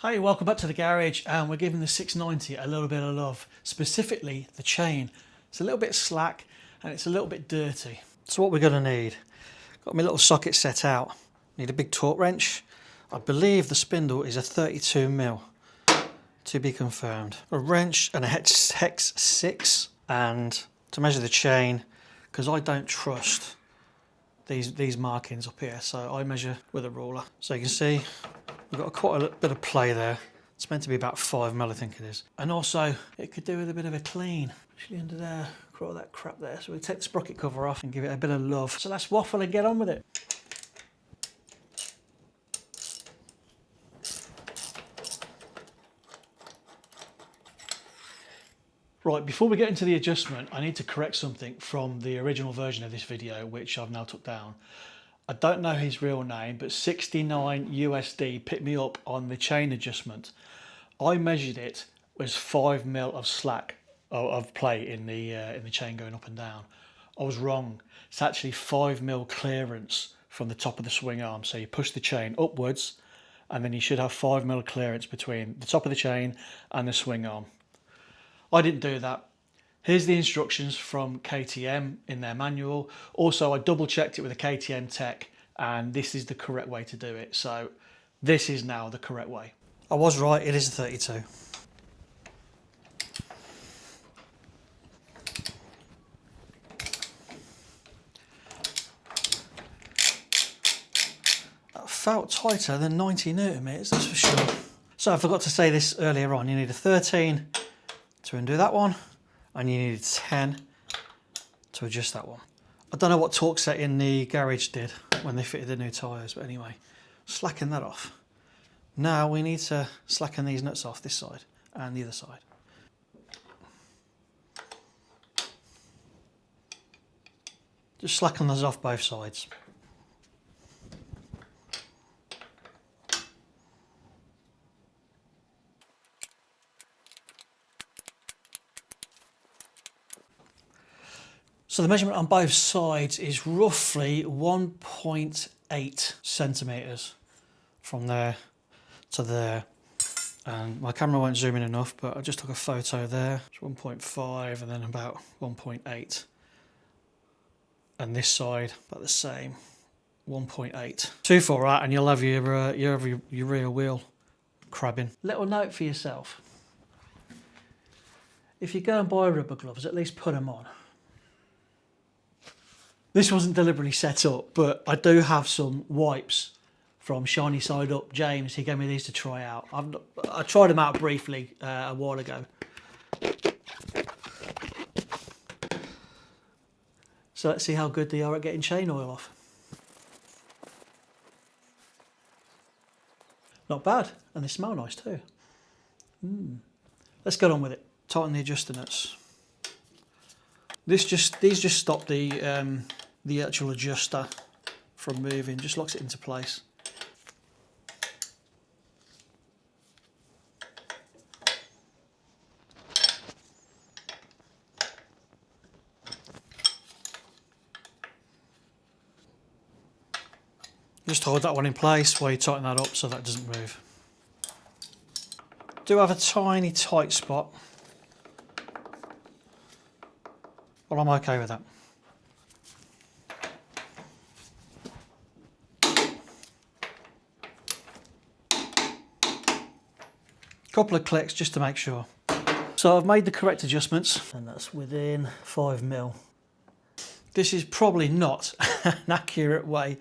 Hi, welcome back to the garage, and we're giving the 690 a little bit of love, specifically the chain. It's a little bit slack and it's a little bit dirty. So what we're going to need, got my little socket set out, need a big torque wrench. I believe the spindle is a 32mm, to be confirmed. A wrench and a hex 6, and to measure the chain, because I don't trust these markings up here, so I measure with a ruler. So you can see we've got quite a bit of play there. It's meant to be about 5mm, I think it is. And also, it could do with a bit of a clean. Actually under there, all that crap there. So we'll take the sprocket cover off and give it a bit of love. So let's waffle and get on with it. Right, before we get into the adjustment, I need to correct something from the original version of this video, which I've now took down. I don't know his real name, but 69 USD picked me up on the chain adjustment. I measured it was 5mm of slack of play in the chain going up and down. I was wrong. It's actually 5mm clearance from the top of the swing arm. So you push the chain upwards, and then you should have 5mm clearance between the top of the chain and the swing arm. I didn't do that. Here's the instructions from KTM in their manual. Also, I double checked it with a KTM tech, and this is the correct way to do it. So this is now the correct way. I was right, it is a 32. That felt tighter than 90 Nm, that's for sure. So I forgot to say this earlier on, you need a 13 to undo that one, and you need 10 to adjust that one. I don't know what torque setting the garage did when they fitted the new tyres, but anyway, slacken that off. Now we need to slacken these nuts off, this side and the other side. Just slacken those off both sides. So the measurement on both sides is roughly 1.8 centimetres from there to there. And my camera won't zoom in enough, but I just took a photo there. It's 1.5 and then about 1.8. And this side, about the same, 1.8. Too far out and you'll have your rear wheel crabbing. Little note for yourself. If you go and buy rubber gloves, at least put them on. This wasn't deliberately set up, but I do have some wipes from Shiny Side Up. James, he gave me these to try out. I tried them out briefly a while ago. So let's see how good they are at getting chain oil off. Not bad, and they smell nice too. Let's get on with it. Tighten the adjuster nuts. These just stop the actual adjuster from moving, just locks it into place. Just hold that one in place while you tighten that up so that doesn't move. Do have a tiny tight spot, but I'm okay with that. Couple of clicks just to make sure. So I've made the correct adjustments, and that's within 5mm. This is probably not an accurate way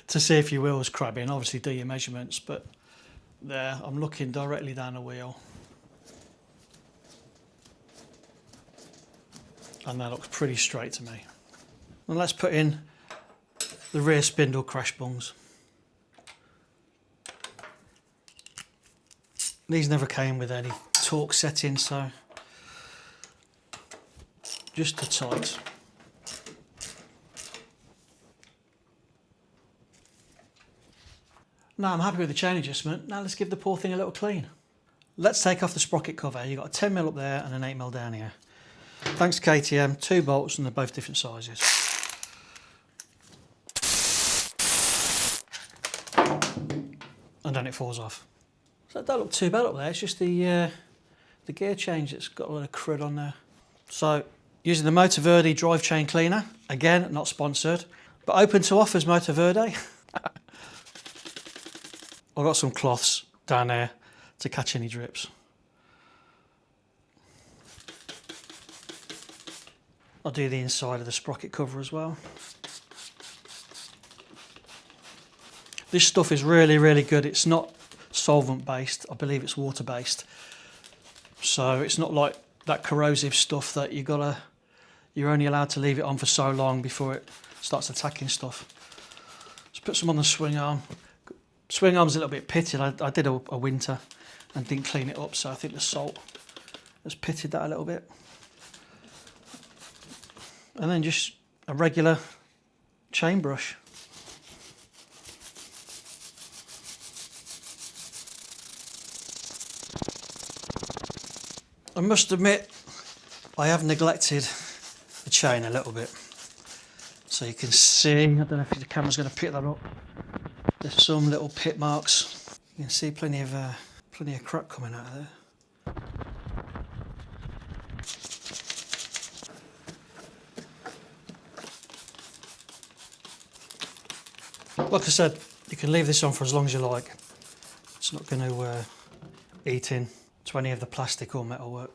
to see if your wheel's crabbing. Obviously do your measurements, but there, I'm looking directly down the wheel. And that looks pretty straight to me. And let's put in the rear spindle crash bungs. These never came with any torque setting, so just the tight. Now I'm happy with the chain adjustment. Now let's give the poor thing a little clean. Let's take off the sprocket cover. You've got a 10mm up there and an 8mm down here. Thanks to KTM, 2 bolts, and they're both different sizes. And then it falls off. So that don't look too bad up there. It's just the gear change that's got a lot of crud on there. So using the Motorverde drive chain cleaner, again not sponsored, but open to offers, Motorverde. I've got some cloths down there to catch any drips. I'll do the inside of the sprocket cover as well. This stuff is really, really good. It's not solvent based, I believe it's water based. So it's not like that corrosive stuff that you're only allowed to leave it on for so long before it starts attacking stuff. Let's put some on the swing arm. Swing arm's a little bit pitted. I did a winter and didn't clean it up, so I think the salt has pitted that a little bit. And then just a regular chain brush. I must admit, I have neglected the chain a little bit. So you can see, I don't know if the camera's going to pick that up. There's some little pit marks. You can see plenty of crack coming out of there. Like I said, you can leave this on for as long as you like. It's not going to eat into any of the plastic or metal work.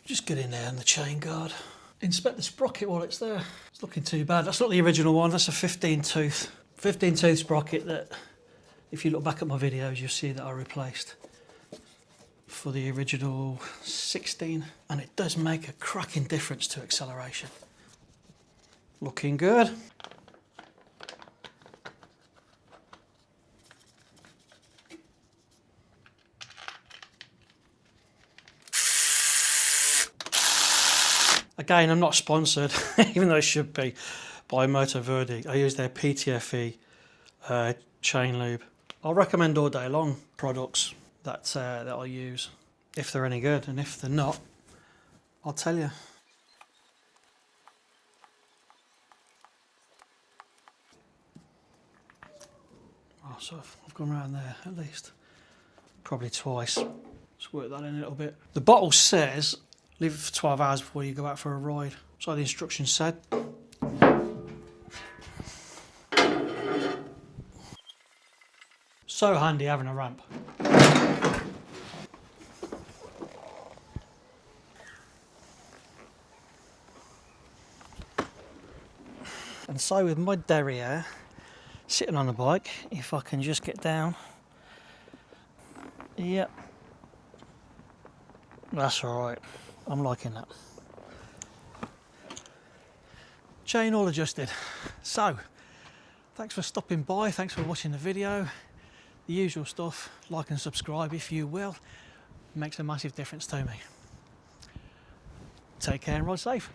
Just get in there and the chain guard. Inspect the sprocket while it's there. It's looking too bad. That's not the original one, that's a 15 tooth sprocket that, if you look back at my videos, you'll see that I replaced for the original 16. And it does make a cracking difference to acceleration. Looking good. Again, I'm not sponsored, even though I should be, by Motorverde. I use their PTFE chain lube. I'll recommend all day long products that I use, if they're any good, and if they're not, I'll tell you. Oh, so I've gone around there at least, probably twice. Let's work that in a little bit. The bottle says leave it for 12 hours before you go out for a ride. So the instructions said. So handy having a ramp. And so with my derriere sitting on the bike, if I can just get down. Yep. That's alright. I'm liking that. Chain all adjusted. So, thanks for stopping by, thanks for watching the video. The usual stuff, like and subscribe if you will. Makes a massive difference to me. Take care and ride safe.